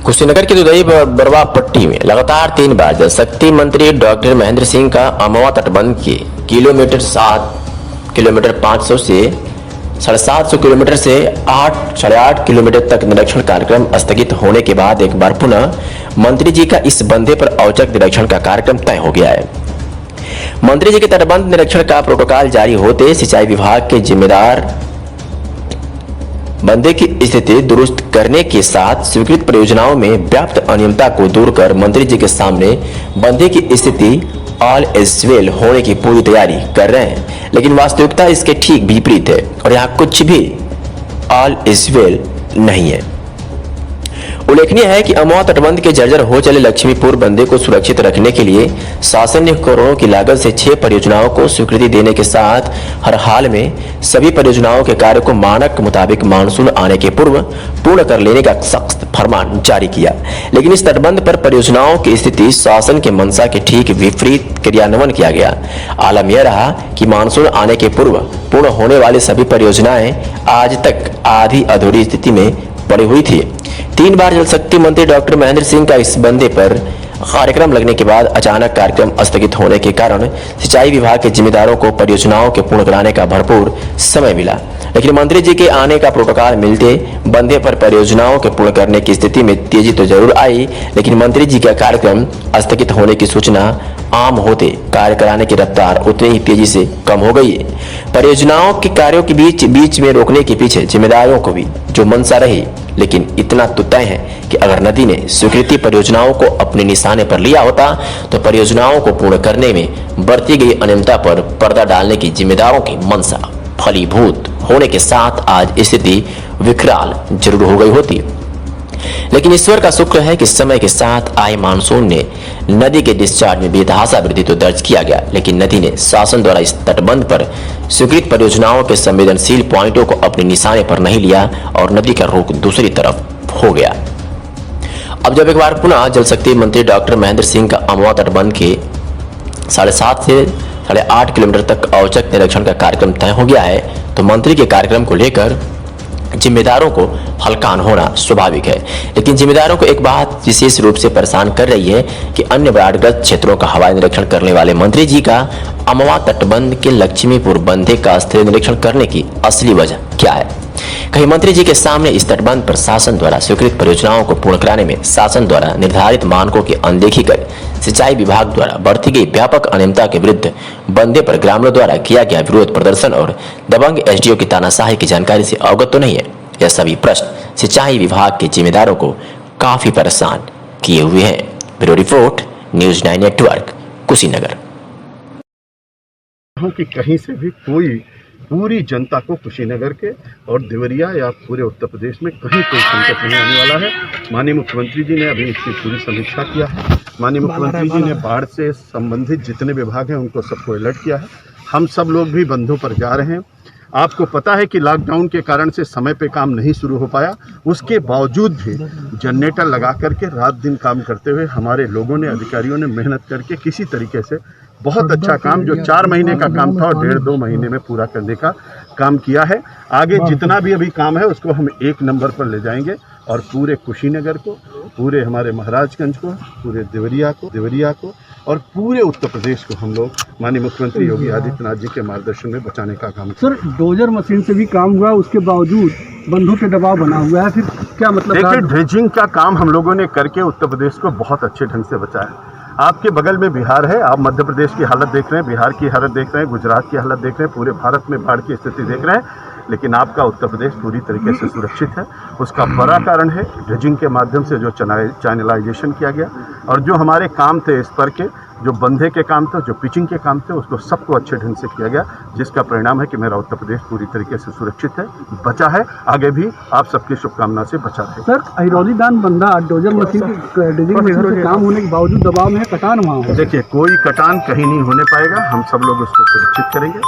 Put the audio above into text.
कुशीनगर की दुधई बरवा पट्टी में लगातार 3 बार जल शक्ति मंत्री डॉक्टर महेंद्र सिंह का अमवा तटबंध के किलोमीटर 500 से 750 किलोमीटर से 8 किलोमीटर तक निरीक्षण कार्यक्रम स्थगित होने के बाद एक बार पुनः मंत्री जी का इस बंधे पर औचक निरीक्षण का कार्यक्रम तय हो गया है। मंत्री जी के तटबंध निरीक्षण का प्रोटोकॉल जारी होते सिंचाई विभाग के जिम्मेदार बंधे की स्थिति दुरुस्त करने के साथ स्वीकृत परियोजनाओं में व्याप्त अनियमितता को दूर कर मंत्री जी के सामने बंधे की स्थिति ऑल इज वेल होने की पूरी तैयारी कर रहे हैं, लेकिन वास्तविकता इसके ठीक विपरीत है और यहाँ कुछ भी ऑल इज वेल नहीं है। उल्लेखनीय है कि अमवा तटबंध के जर्जर हो चले लक्ष्मीपुर बंधे को सुरक्षित रखने के लिए शासन ने करोड़ों की लागत से 6 परियोजनाओं को स्वीकृति देने के साथ हर हाल में सभी परियोजनाओं के कार्य को मानक मुताबिक मानसून आने के पूर्व पूर्ण कर लेने का सख्त फरमान जारी किया। लेकिन इस तटबंध पर परियोजनाओं की स्थिति शासन के मंशा के ठीक विपरीत क्रियान्वयन किया गया। आलम यह रहा कि मानसून आने के पूर्व पूर्ण होने वाली सभी परियोजनाएं आज तक आधी अधूरी स्थिति में पड़ी हुई थी। 3 बार जल शक्ति मंत्री डॉक्टर महेंद्र सिंह का इस बंधे पर कार्यक्रम लगने के बाद अचानक कार्यक्रम स्थगित होने के कारण सिंचाई विभाग के जिम्मेदारों को परियोजनाओं के पूर्ण कराने का भरपूर समय मिला, लेकिन मंत्री जी के आने का प्रोटोकॉल मिलते बंधे पर परियोजनाओं के पूर्ण करने की स्थिति में तेजी तो जरूर आई, लेकिन मंत्री जी का कार्यक्रम स्थगित होने की सूचना आम होते कार्य कराने की रफ्तार उतनी ही तेजी से कम हो गई है। परियोजनाओं के कार्यों के बीच में रोकने के पीछे जिम्मेदारों को भी जो मंशा रही, लेकिन इतना तो तय है कि अगर नदी ने स्वीकृति परियोजनाओं को अपने निशाने पर लिया होता तो परियोजनाओं को पूर्ण करने में बरती गई अनियमितता पर पर्दा डालने की जिम्मेदारों की मंशा फलीभूत होने के साथ आज स्थिति विकराल जरूर हो गई होती। लेकिन ईश्वर का शुक्र है कि समय के साथ आए मानसून ने नदी के डिस्चार्ज में बेतहाशा वृद्धि तो दर्ज किया गया, लेकिन नदी ने शासन द्वारा इस तटबंध पर स्वीकृत परियोजनाओं के संवेदनशील पॉइंटों को अपने निशाने पर नहीं लिया और नदी का रुख दूसरी तरफ हो गया। अब जब एक बार पुनः जल शक्ति मंत्री डॉक्टर महेंद्र सिंह का अमवा तटबंध के 7.5 से 8.5 किलोमीटर तक औचक निरीक्षण का कार्यक्रम तय हो गया है, तो मंत्री के कार्यक्रम को लेकर जिम्मेदारों को हल्कान होना स्वाभाविक है। लेकिन जिम्मेदारों को एक बात विशेष रूप से परेशान कर रही है कि अन्य बाढ़ग्रस्त क्षेत्रों का हवाई निरीक्षण करने वाले मंत्री जी का अमवा तटबंध के लक्ष्मीपुर बंधे का स्थलीय निरीक्षण करने की असली वजह क्या है। कहीं मंत्री जी के सामने इस तटबंध पर शासन द्वारा स्वीकृत परियोजनाओं को पूर्ण कराने में शासन द्वारा निर्धारित मानकों की अनदेखी कर सिंचाई विभाग द्वारा बढ़ती गई व्यापक अनियमितता के विरुद्ध बंधे पर ग्रामीणों द्वारा किया गया विरोध प्रदर्शन और दबंग एसडीओ की तानाशाही की जानकारी से अवगत तो नहीं है। यह सभी प्रश्न सिंचाई विभाग के जिम्मेदारों को काफी परेशान किए हुए हैं। Bureau report, news 9 network, Kushinagar. कि कहीं से भी कोई पूरी जनता को कुशीनगर के और देवरिया या पूरे उत्तर प्रदेश में कहीं कोई संकट नहीं आने वाला है। माननीय मुख्यमंत्री जी ने अभी इसकी पूरी समीक्षा किया है। माननीय मुख्यमंत्री जी ने बाढ़ से संबंधित जितने विभाग हैं उनको सबको अलर्ट किया है। हम सब लोग भी बंधों पर जा रहे हैं। आपको पता है कि लॉकडाउन के कारण से समय पे काम नहीं शुरू हो पाया, उसके बावजूद भी जनरेटर लगा करके रात दिन काम करते हुए हमारे लोगों ने, अधिकारियों ने मेहनत करके किसी तरीके से बहुत अच्छा काम जो 4 महीने का काम था और 1.5-2 महीने में पूरा करने का काम किया है। आगे जितना भी अभी काम है उसको हम 1 नंबर पर ले जाएंगे और पूरे कुशीनगर को, पूरे हमारे महाराजगंज को, पूरे देवरिया को और पूरे उत्तर प्रदेश को हम लोग माननीय मुख्यमंत्री योगी आदित्यनाथ जी के मार्गदर्शन में बचाने का काम। सर, डोजर मशीन से भी काम हुआ, उसके बावजूद बंधों पे दबाव बना हुआ है, फिर क्या मतलब? देखिए, ड्रेजिंग का काम हम लोगों ने करके उत्तर प्रदेश को बहुत अच्छे ढंग से बचाया। आपके बगल में बिहार है, आप मध्य प्रदेश की हालत देख रहे हैं, बिहार की हालत देख रहे हैं, गुजरात की हालत देख रहे हैं, पूरे भारत में बाढ़ की स्थिति देख रहे हैं, लेकिन आपका उत्तर प्रदेश पूरी तरीके से सुरक्षित है। उसका बड़ा कारण है ड्रेजिंग के माध्यम से जो चैनलाइजेशन किया गया और जो हमारे काम थे इस पर के, जो बंधे के काम थे, जो पिचिंग के काम थे, उसको सबको अच्छे ढंग से किया गया, जिसका परिणाम है कि मेरा उत्तर प्रदेश पूरी तरीके से सुरक्षित है, बचा है, आगे भी आप सबकी शुभकामना से बचा है। सर, अहिरौली दान बंधा डोजर मशीन के काम होने के बावजूद दबाव में है, कटान वहाँ हो। देखिए, कोई कटान कहीं नहीं होने पाएगा, हम सब लोग उसको सुरक्षित करेंगे।